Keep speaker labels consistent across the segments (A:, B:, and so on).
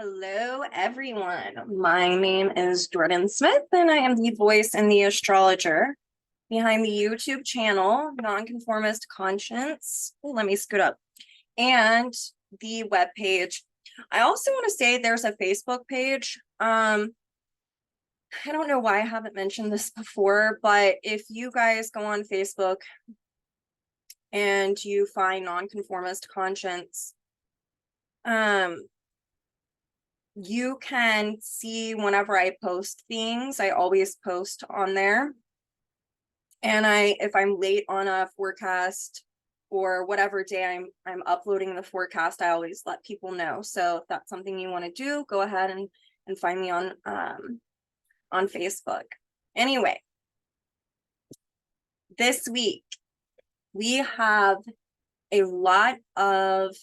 A: Hello, everyone. My name is Jordyn Smith, and I am the voice and the astrologer behind the YouTube channel, Nonconformist Conscience. Let me scoot up. And the webpage. I also want to say there's a Facebook page. I don't know why I haven't mentioned this before, but if you guys go on Facebook and you find Nonconformist Conscience, you can see whenever I post things. I always post on there. And if I'm late on a forecast or whatever day I'm uploading the forecast, I always let people know. So if that's something you want to do, go ahead and find me on Facebook. Anyway, this week we have a lot of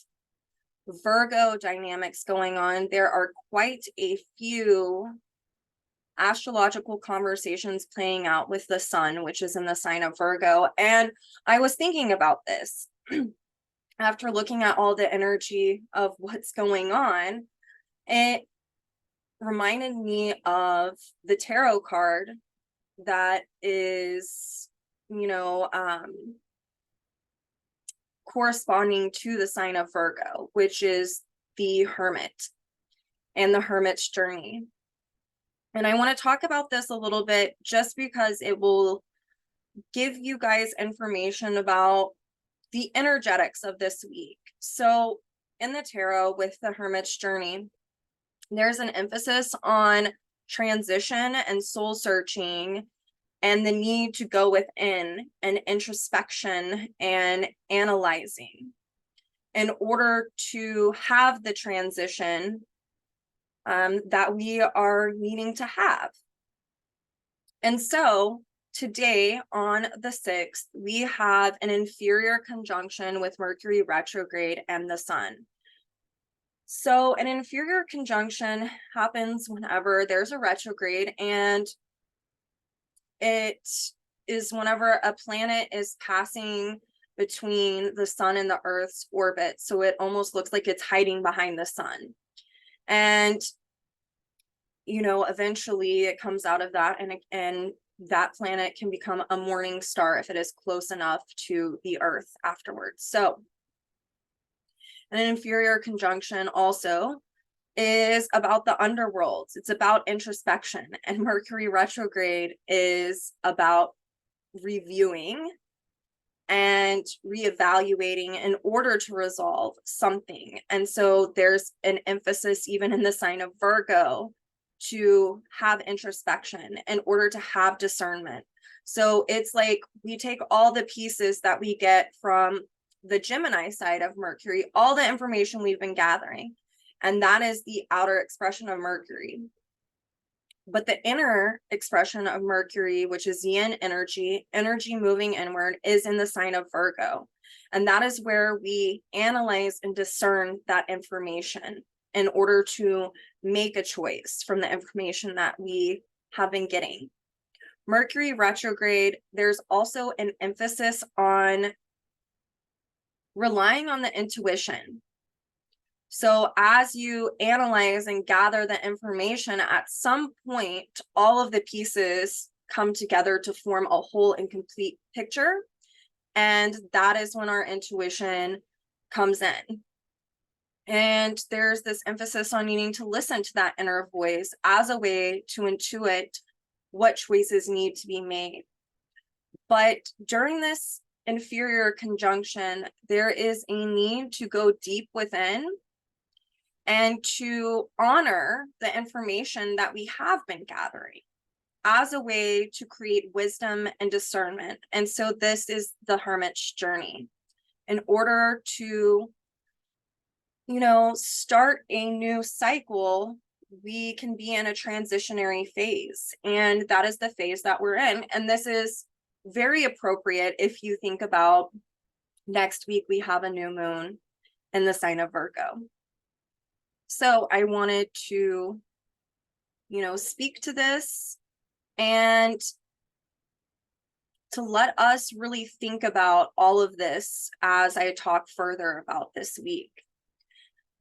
A: Virgo dynamics going on. There are quite a few astrological conversations playing out with the sun, which is in the sign of Virgo. And I was thinking about this after looking at all the energy of what's going on. It reminded me of the tarot card that is, corresponding to the sign of Virgo, which is the Hermit and the Hermit's journey. And I want to talk about this a little bit just because it will give you guys information about the energetics of this week. So in the tarot with the Hermit's journey, there's an emphasis on transition and soul searching and the need to go within and introspection and analyzing in order to have the transition that we are needing to have. And so today on the 6th, we have an inferior conjunction with Mercury retrograde and the sun. So an inferior conjunction happens whenever there's a retrograde, and it is whenever a planet is passing between the sun and the Earth's orbit. So it almost looks like it's hiding behind the sun. And, eventually it comes out of that, and that planet can become a morning star if it is close enough to the Earth afterwards. So an inferior conjunction also is about the underworld. It's about introspection, and Mercury retrograde is about reviewing and reevaluating in order to resolve something. And so there's an emphasis even in the sign of Virgo to have introspection in order to have discernment. So it's like we take all the pieces that we get from the Gemini side of Mercury, all the information we've been gathering, and that is the outer expression of Mercury. But the inner expression of Mercury, which is yin energy moving inward, is in the sign of Virgo. And that is where we analyze and discern that information in order to make a choice from the information that we have been getting. Mercury retrograde, there's also an emphasis on relying on the intuition. So as you analyze and gather the information, at some point, all of the pieces come together to form a whole and complete picture. And that is when our intuition comes in. And there's this emphasis on needing to listen to that inner voice as a way to intuit what choices need to be made. But during this inferior conjunction, there is a need to go deep within and to honor the information that we have been gathering as a way to create wisdom and discernment. And so this is the Hermit's journey. In order to, start a new cycle, we can be in a transitionary phase. And that is the phase that we're in. And this is very appropriate if you think about next week, we have a new moon in the sign of Virgo. So I wanted to, speak to this and to let us really think about all of this as I talk further about this week.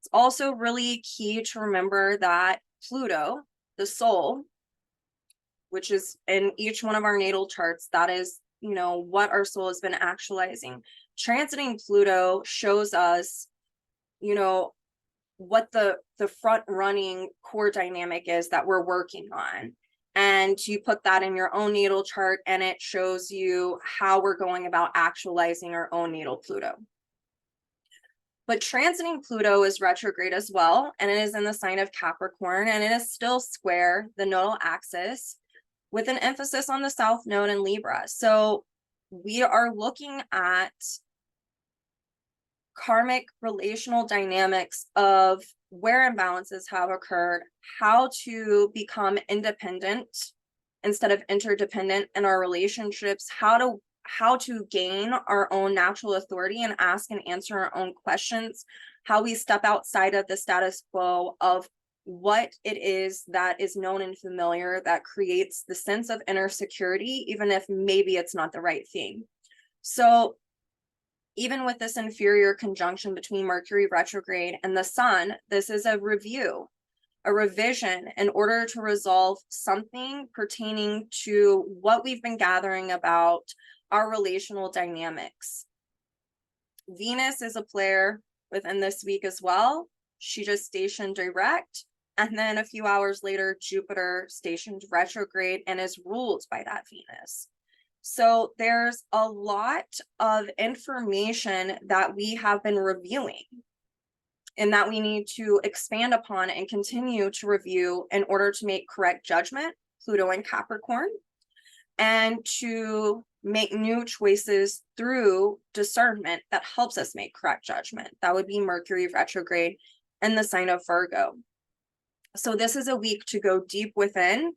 A: It's also really key to remember that Pluto, the soul, which is in each one of our natal charts, that is, you know, what our soul has been actualizing. Transiting Pluto shows us, you know, what the front running core dynamic is that we're working on. And you put that in your own natal chart, and it shows you how we're going about actualizing our own natal Pluto. But transiting Pluto is retrograde as well, and it is in the sign of Capricorn, and it is still square the nodal axis with an emphasis on the South Node in Libra. So we are looking at karmic relational dynamics of where imbalances have occurred, how to become independent instead of interdependent in our relationships, how to gain our own natural authority and ask and answer our own questions, how we step outside of the status quo of what it is that is known and familiar that creates the sense of inner security, even if maybe it's not the right thing. So even with this inferior conjunction between Mercury retrograde and the sun, this is a review, a revision in order to resolve something pertaining to what we've been gathering about our relational dynamics. Venus is a player within this week as well. She just stationed direct, and then a few hours later, Jupiter stationed retrograde and is ruled by that Venus. So there's a lot of information that we have been reviewing and that we need to expand upon and continue to review in order to make correct judgment, Pluto and Capricorn, and to make new choices through discernment that helps us make correct judgment. That would be Mercury retrograde and the sign of Virgo. So this is a week to go deep within,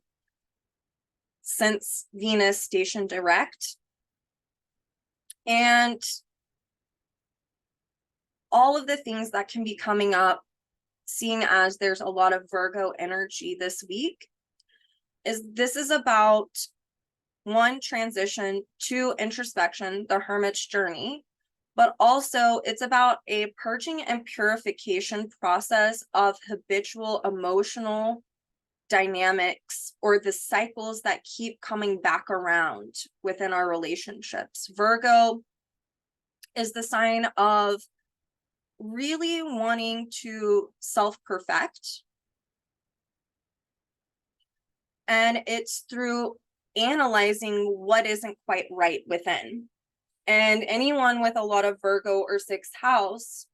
A: since Venus stationed direct, and all of the things that can be coming up, seeing as there's a lot of Virgo energy this week, this is about 1, transition, 2, introspection, the Hermit's journey, but also it's about a purging and purification process of habitual emotional dynamics or the cycles that keep coming back around within our relationships. Virgo is the sign of really wanting to self-perfect, and it's through analyzing what isn't quite right within. And anyone with a lot of Virgo or 6th house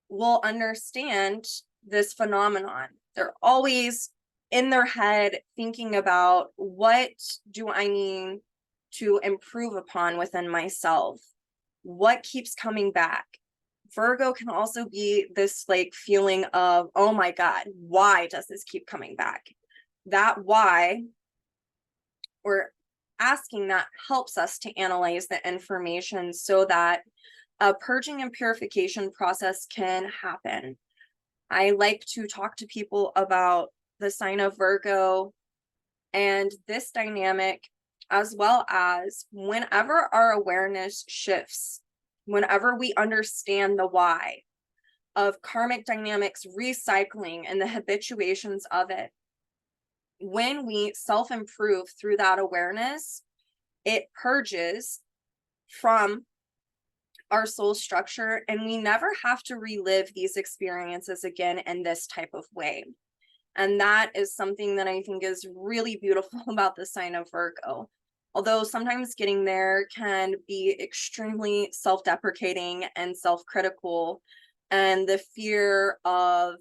A: will understand this phenomenon. They're always in their head thinking about, what do I need to improve upon within myself? What keeps coming back? Virgo can also be this like feeling of, oh my God, why does this keep coming back? That why, or asking that, helps us to analyze the information so that a purging and purification process can happen. I like to talk to people about the sign of Virgo and this dynamic, as well as whenever our awareness shifts, whenever we understand the why of karmic dynamics recycling and the habituations of it, when we self-improve through that awareness, it purges from our soul structure, and we never have to relive these experiences again in this type of way. And that is something that I think is really beautiful about the sign of Virgo. Although sometimes getting there can be extremely self-deprecating and self-critical, and the fear of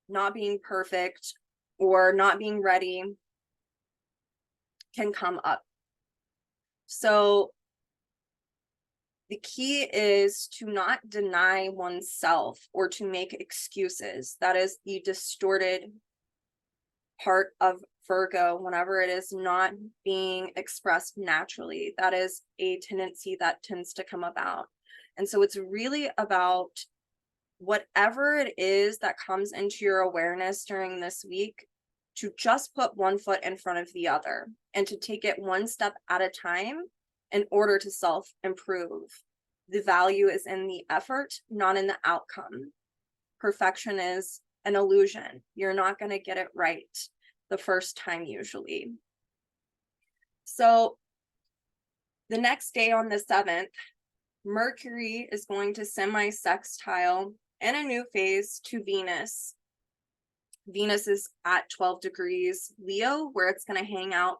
A: not being perfect or not being ready can come up. So the key is to not deny oneself or to make excuses. That is the distorted part of Virgo whenever it is not being expressed naturally. That is a tendency that tends to come about. And so it's really about whatever it is that comes into your awareness during this week, to just put one foot in front of the other and to take it one step at a time in order to self-improve. The value is in the effort, not in the outcome. perfection is an illusion. You're not going to get it right the first time usually. So the next day on the 7th, Mercury is going to semi-sextile in a new phase to Venus. Venus is at 12 degrees Leo, where it's going to hang out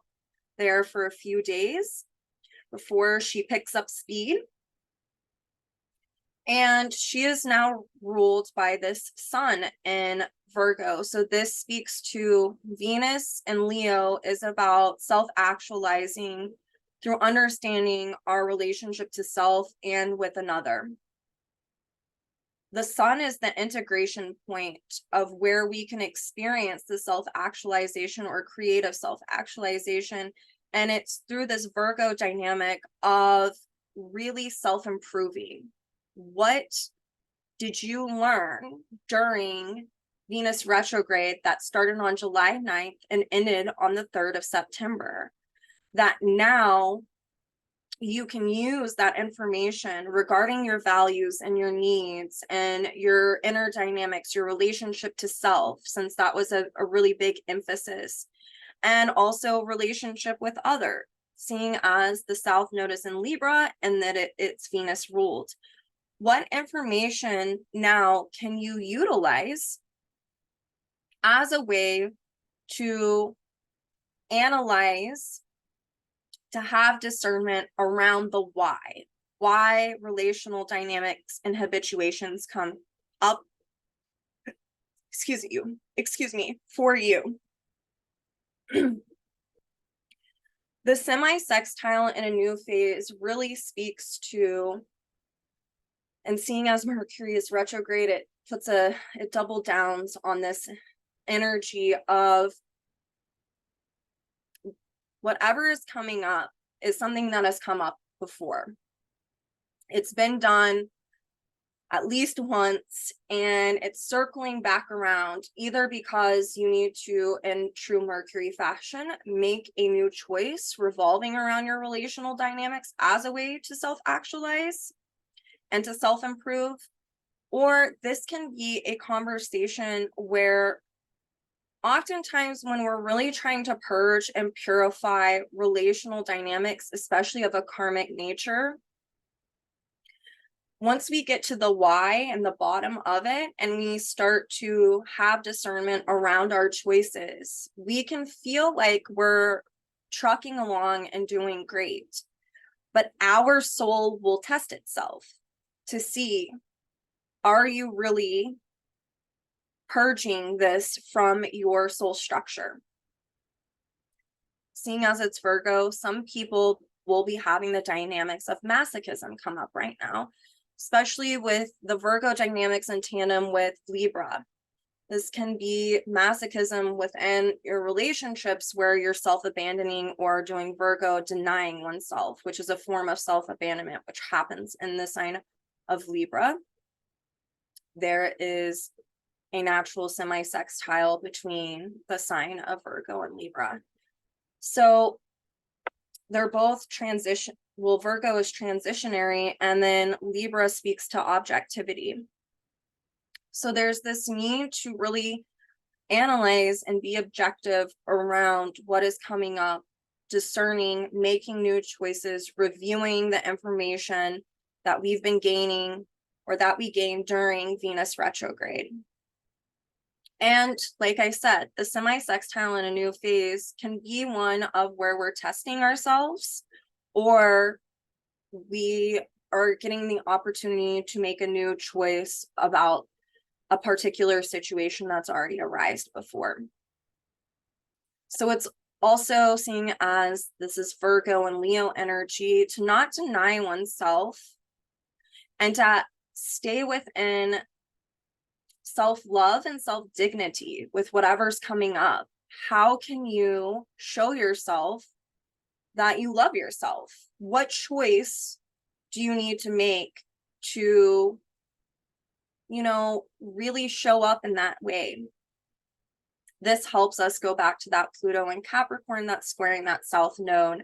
A: there for a few days before she picks up speed. And she is now ruled by this sun in Virgo. So this speaks to Venus and Leo is about self-actualizing through understanding our relationship to self and with another. The sun is the integration point of where we can experience the self-actualization or creative self-actualization. And it's through this Virgo dynamic of really self-improving. What did you learn during Venus retrograde that started on July 9th and ended on the 3rd of September? That now you can use that information regarding your values and your needs and your inner dynamics, your relationship to self, since that was a really big emphasis, and also relationship with others, seeing as the South Node is in Libra and that it's Venus ruled. What information now can you utilize as a way to analyze, to have discernment around the why relational dynamics and habituations come up, excuse me, for you. The semi-sextile in a new phase really speaks to, and seeing as Mercury is retrograde, it double downs on this energy of whatever is coming up is something that has come up before. It's been done at least once, and it's circling back around, either because you need to, in true Mercury fashion, make a new choice revolving around your relational dynamics as a way to self-actualize and to self-improve, or this can be a conversation where oftentimes when we're really trying to purge and purify relational dynamics, especially of a karmic nature, once we get to the why and the bottom of it, and we start to have discernment around our choices, we can feel like we're trucking along and doing great. But our soul will test itself to see, are you really purging this from your soul structure? Seeing as it's Virgo, some people will be having the dynamics of masochism come up right now, especially with the Virgo dynamics in tandem with Libra. This can be masochism within your relationships where you're self-abandoning or doing Virgo denying oneself, which is a form of self-abandonment, which happens in the sign of Libra. There is a natural semi-sextile between the sign of Virgo and Libra. So they're both transition. Well, Virgo is transitionary, and then Libra speaks to objectivity. So there's this need to really analyze and be objective around what is coming up, discerning, making new choices, reviewing the information that we've been gaining or that we gained during Venus retrograde. And like I said, the semi-sextile in a new phase can be one of where we're testing ourselves, or we are getting the opportunity to make a new choice about a particular situation that's already arisen before. So it's also seen as, this is Virgo and Leo energy, to not deny oneself and to stay within self-love and self-dignity with whatever's coming up. How can you show yourself that you love yourself? What choice do you need to make to, really show up in that way? This helps us go back to that Pluto and Capricorn that's squaring that South Node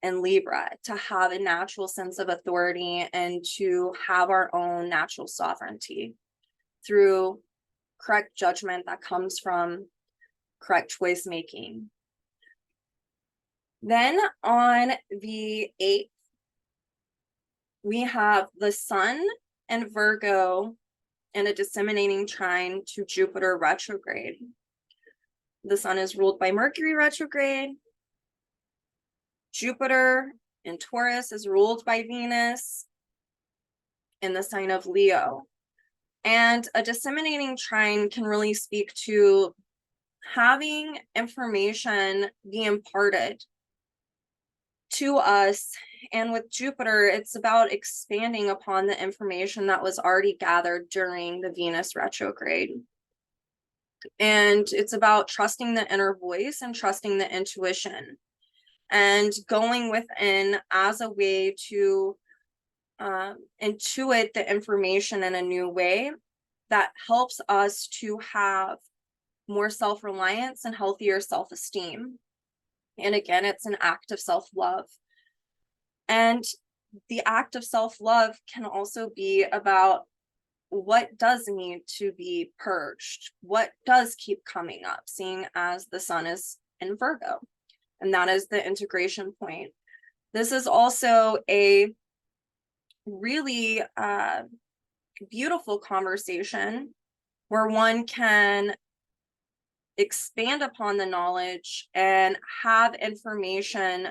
A: and Libra, to have a natural sense of authority and to have our own natural sovereignty through correct judgment that comes from correct choice making. Then on the 8th, we have the Sun and Virgo in a disseminating trine to Jupiter retrograde. The Sun is ruled by Mercury retrograde. Jupiter in Taurus is ruled by Venus in the sign of Leo. And a disseminating trine can really speak to having information be imparted to us. And with Jupiter, it's about expanding upon the information that was already gathered during the Venus retrograde. And it's about trusting the inner voice and trusting the intuition and going within as a way to intuit the information in a new way that helps us to have more self-reliance and healthier self-esteem. And again, it's an act of self-love. And the act of self-love can also be about what does need to be purged, what does keep coming up, seeing as the Sun is in Virgo, and that is the integration point. This is also a really beautiful conversation where one can expand upon the knowledge and have information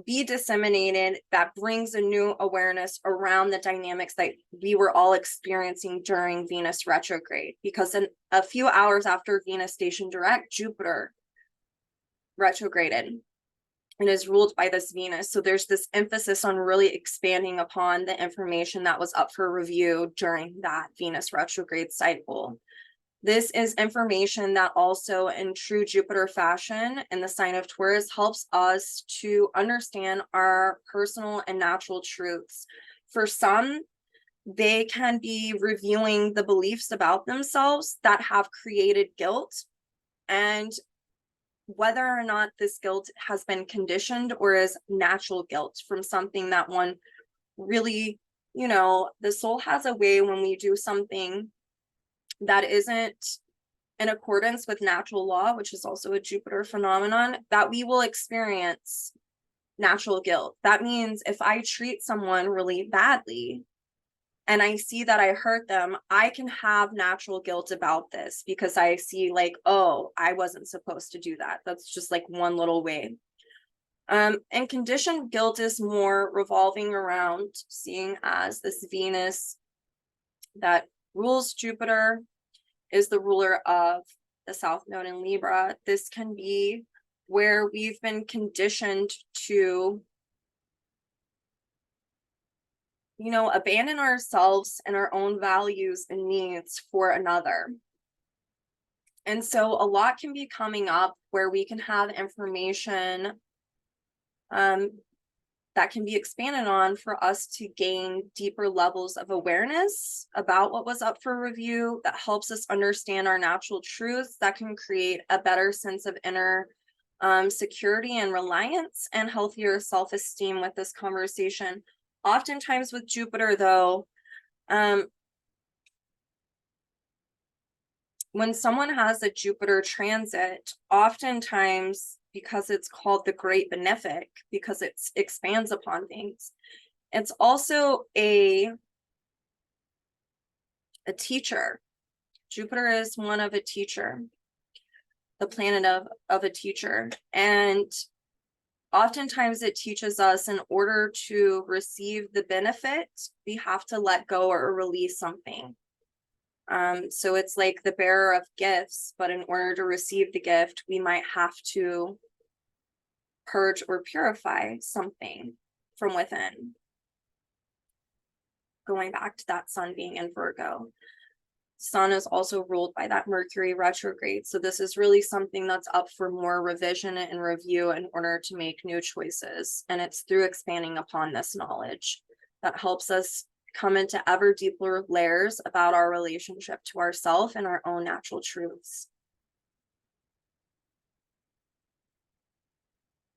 A: be disseminated that brings a new awareness around the dynamics that we were all experiencing during Venus retrograde. Because in a few hours after Venus station direct, Jupiter retrograded and is ruled by this Venus. So there's this emphasis on really expanding upon the information that was up for review during that Venus retrograde cycle. This is information that also, in true Jupiter fashion in the sign of Taurus, helps us to understand our personal and natural truths. For some, they can be reviewing the beliefs about themselves that have created guilt, and whether or not this guilt has been conditioned or is natural guilt from something that one really, the soul has a way when we do something that isn't in accordance with natural law, which is also a Jupiter phenomenon, that we will experience natural guilt. That means if I treat someone really badly and I see that I hurt them, I can have natural guilt about this because I see like, oh, I wasn't supposed to do that. That's just like one little way. And conditioned guilt is more revolving around seeing as this Venus that rules Jupiter is the ruler of the South Node in Libra. This can be where we've been conditioned to, abandon ourselves and our own values and needs for another. And so a lot can be coming up where we can have information that can be expanded on for us to gain deeper levels of awareness about what was up for review, that helps us understand our natural truths, that can create a better sense of inner security and reliance and healthier self-esteem with this conversation. Oftentimes with Jupiter, though, when someone has a Jupiter transit, oftentimes, because it's called the Great Benefic, because it expands upon things, it's also a teacher. Jupiter is one of a teacher, the planet of a teacher. And oftentimes it teaches us in order to receive the benefit, we have to let go or release something. So it's like the bearer of gifts, but in order to receive the gift, we might have to purge or purify something from within. Going back to that Sun being in Virgo. Sun is also ruled by that Mercury retrograde. So this is really something that's up for more revision and review in order to make new choices. And it's through expanding upon this knowledge that helps us come into ever deeper layers about our relationship to ourselves and our own natural truths.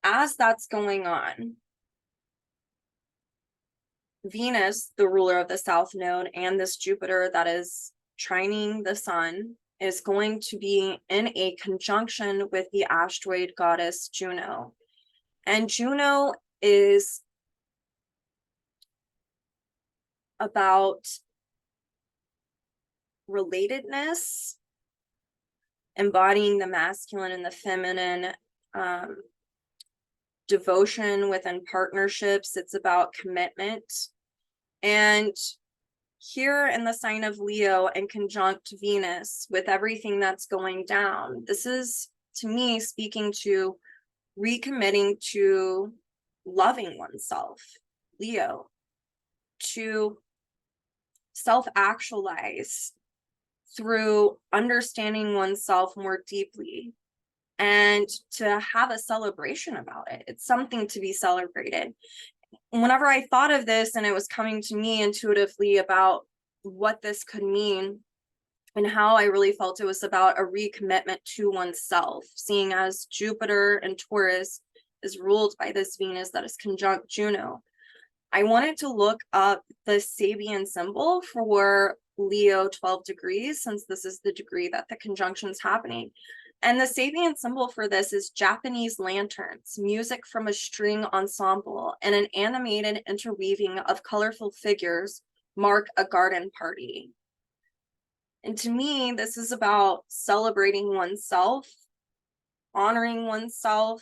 A: As that's going on, Venus, the ruler of the South Node, and this Jupiter that is trining the sun is going to be in a conjunction with the asteroid goddess Juno. And Juno is about relatedness, embodying the masculine and the feminine, devotion within partnerships. It's about commitment. And here in the sign of Leo and conjunct Venus, with everything that's going down, this is, to me, speaking to recommitting to loving oneself, Leo, to self-actualize through understanding oneself more deeply, and to have a celebration about it. It's something to be celebrated. Whenever I thought of this and it was coming to me intuitively about what this could mean and how I really felt it was about a recommitment to oneself, seeing as Jupiter and Taurus is ruled by this Venus that is conjunct Juno, I wanted to look up the Sabian symbol for Leo 12 degrees, since this is the degree that the conjunction is happening. And the Sabian symbol for this is Japanese lanterns, music from a string ensemble, and an animated interweaving of colorful figures mark a garden party. And to me, this is about celebrating oneself, honoring oneself,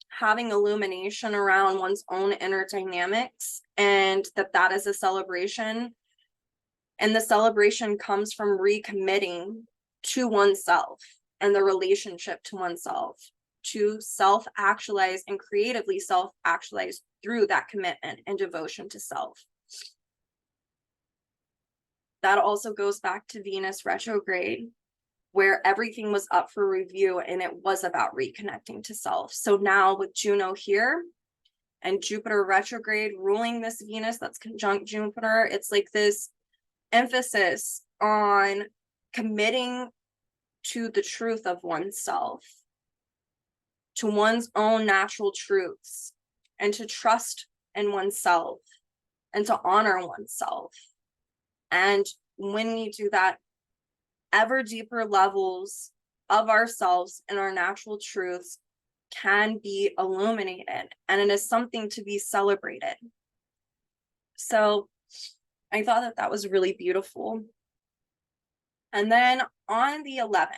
A: having illumination around one's own inner dynamics, and that is a celebration. And the celebration comes from recommitting to oneself and the relationship to oneself, to self-actualize and creatively self-actualize through that commitment and devotion to self. That also goes back to Venus retrograde, where everything was up for review and it was about reconnecting to self. So now with Juno here and Jupiter retrograde ruling this Venus that's conjunct Jupiter, it's like this emphasis on committing to the truth of oneself, to one's own natural truths, and to trust in oneself and to honor oneself. And when we do that, ever deeper levels of ourselves and our natural truths can be illuminated, and it is something to be celebrated. So I thought that that was really beautiful. And then on the 11th,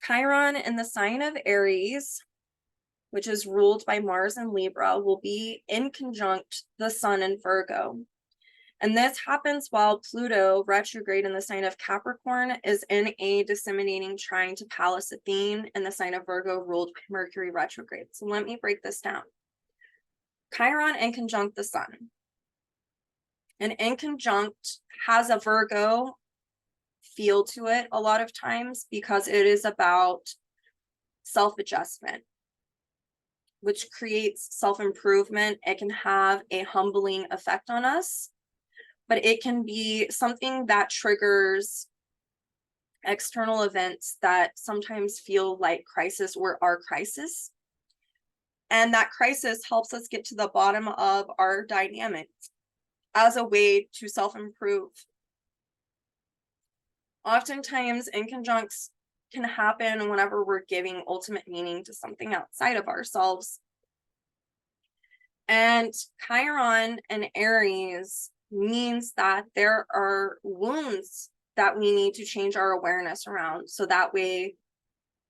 A: Chiron in the sign of Aries, which is ruled by Mars and Libra, will be in conjunct the sun in Virgo. And this happens while Pluto retrograde in the sign of Capricorn is in a disseminating trine to Pallas Athene in the sign of Virgo, ruled by Mercury retrograde. So let me break this down. Chiron in conjunct the sun. And inconjunct has a Virgo feel to it a lot of times because it is about self-adjustment, which creates self-improvement. It can have a humbling effect on us, but it can be something that triggers external events that sometimes feel like crisis or are crisis. And that crisis helps us get to the bottom of our dynamics as a way to self-improve. Oftentimes, inconjuncts can happen whenever we're giving ultimate meaning to something outside of ourselves. And Chiron and Aries means that there are wounds that we need to change our awareness around. So that way,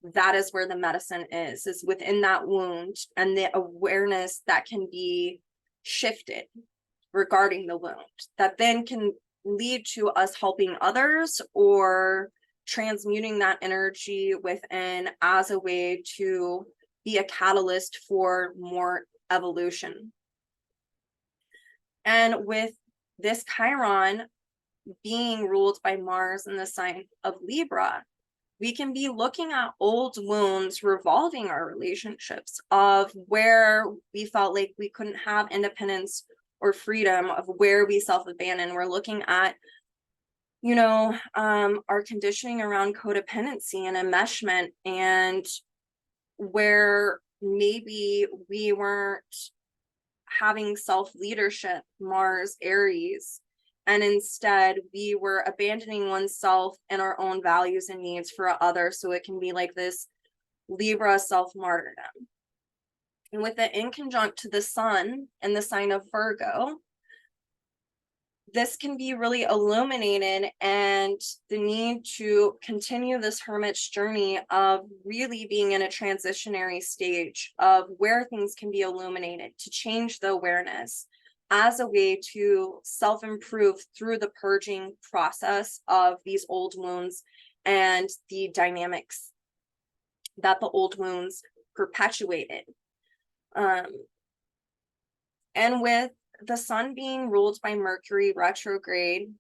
A: that is where the medicine is within that wound, and the awareness that can be shifted regarding the wound that then can lead to us helping others or transmuting that energy within as a way to be a catalyst for more evolution. And with this Chiron being ruled by Mars in the sign of Libra, we can be looking at old wounds revolving our relationships of where we felt like we couldn't have independence or freedom, of where we self-abandon. We're looking at, our conditioning around codependency and enmeshment, and where maybe we weren't having self-leadership, Mars, Aries, and instead we were abandoning oneself and our own values and needs for others. So it can be like this Libra self-martyrdom. And with the inconjunct to the sun and the sign of Virgo, this can be really illuminated, and the need to continue this hermit's journey of really being in a transitionary stage of where things can be illuminated, to change the awareness as a way to self-improve through the purging process of these old wounds and the dynamics that the old wounds perpetuated. And with the sun being ruled by Mercury retrograde,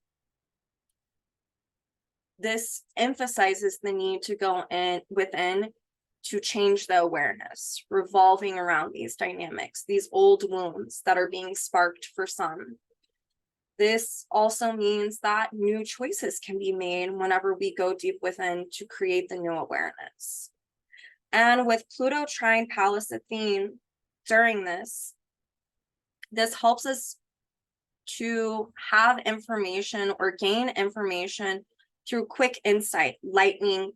A: this emphasizes the need to go in within to change the awareness, revolving around these dynamics, these old wounds that are being sparked for some. This also means that new choices can be made whenever we go deep within to create the new awareness. And with Pluto trine Pallas Athene during this helps us to have information or gain information through quick insight, lightning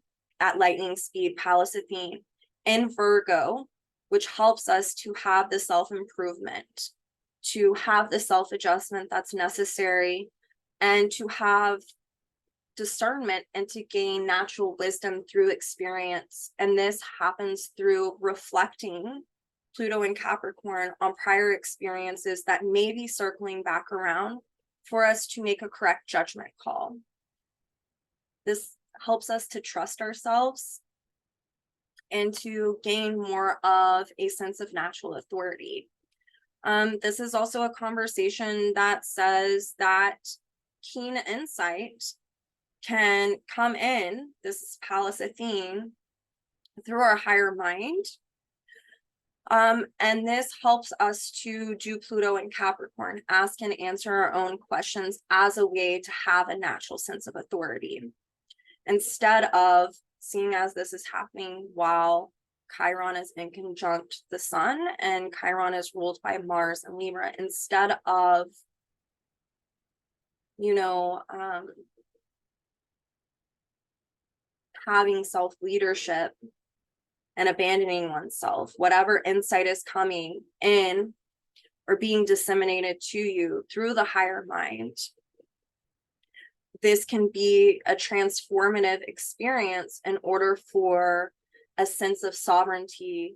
A: speed, Pallas Athene in Virgo, which helps us to have the self-improvement, to have the self-adjustment that's necessary, and to have discernment and to gain natural wisdom through experience. And this happens through reflecting Pluto in Capricorn on prior experiences that may be circling back around for us to make a correct judgment call. This helps us to trust ourselves and to gain more of a sense of natural authority. This is also a conversation that says that keen insight can come in, this is Pallas Athene, through our higher mind. And this helps us to do Pluto in Capricorn, ask and answer our own questions as a way to have a natural sense of authority. Instead of seeing as this is happening while Chiron is in conjunct the sun and Chiron is ruled by Mars and Libra, instead of, having self-leadership and abandoning oneself, whatever insight is coming in or being disseminated to you through the higher mind, this can be a transformative experience in order for a sense of sovereignty,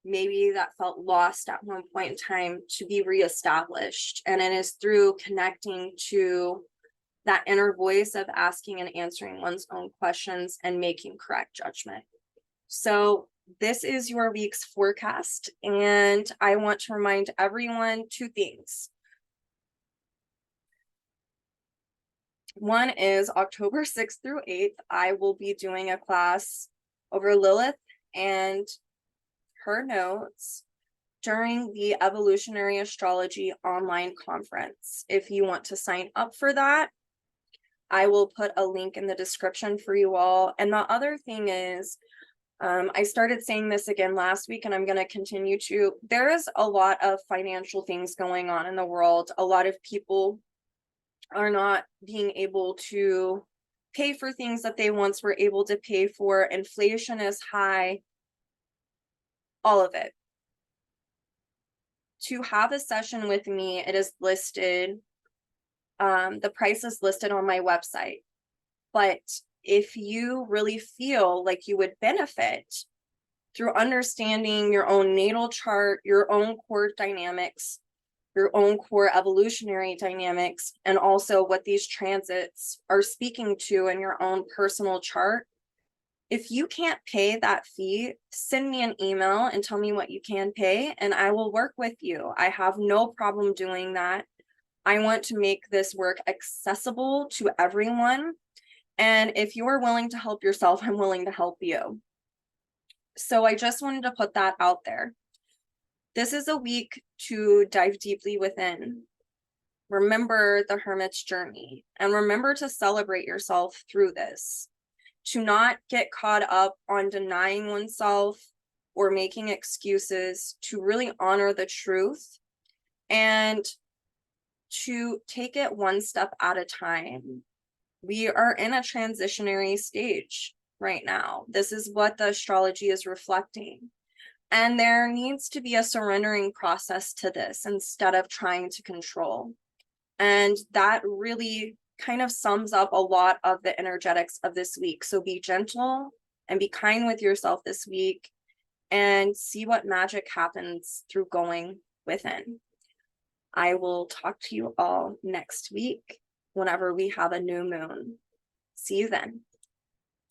A: maybe that felt lost at one point in time, to be reestablished. And it is through connecting to that inner voice of asking and answering one's own questions and making correct judgment. So this is your week's forecast, and I want to remind everyone two things. One is October 6th through 8th, I will be doing a class over Lilith and her notes during the Evolutionary Astrology online conference. If you want to sign up for that, I will put a link in the description for you all. And the other thing is, I started saying this again last week, and I'm going to continue to. There is a lot of financial things going on in the world. A lot of people are not being able to pay for things that they once were able to pay for. Inflation is high, all of it. To have a session with me, it is listed. The price is listed on my website. But if you really feel like you would benefit through understanding your own natal chart, your own core dynamics, your own core evolutionary dynamics, and also what these transits are speaking to in your own personal chart, if you can't pay that fee, send me an email and tell me what you can pay, and I will work with you. I have no problem doing that. I want to make this work accessible to everyone. And if you're willing to help yourself, I'm willing to help you. So I just wanted to put that out there. This is a week to dive deeply within. Remember the Hermit's journey, and remember to celebrate yourself through this. To not get caught up on denying oneself or making excuses, to really honor the truth and to take it one step at a time. We are in a transitionary stage right now. This is what the astrology is reflecting. And there needs to be a surrendering process to this instead of trying to control. And that really kind of sums up a lot of the energetics of this week. So be gentle and be kind with yourself this week and see what magic happens through going within. I will talk to you all next week whenever we have a new moon. See you then.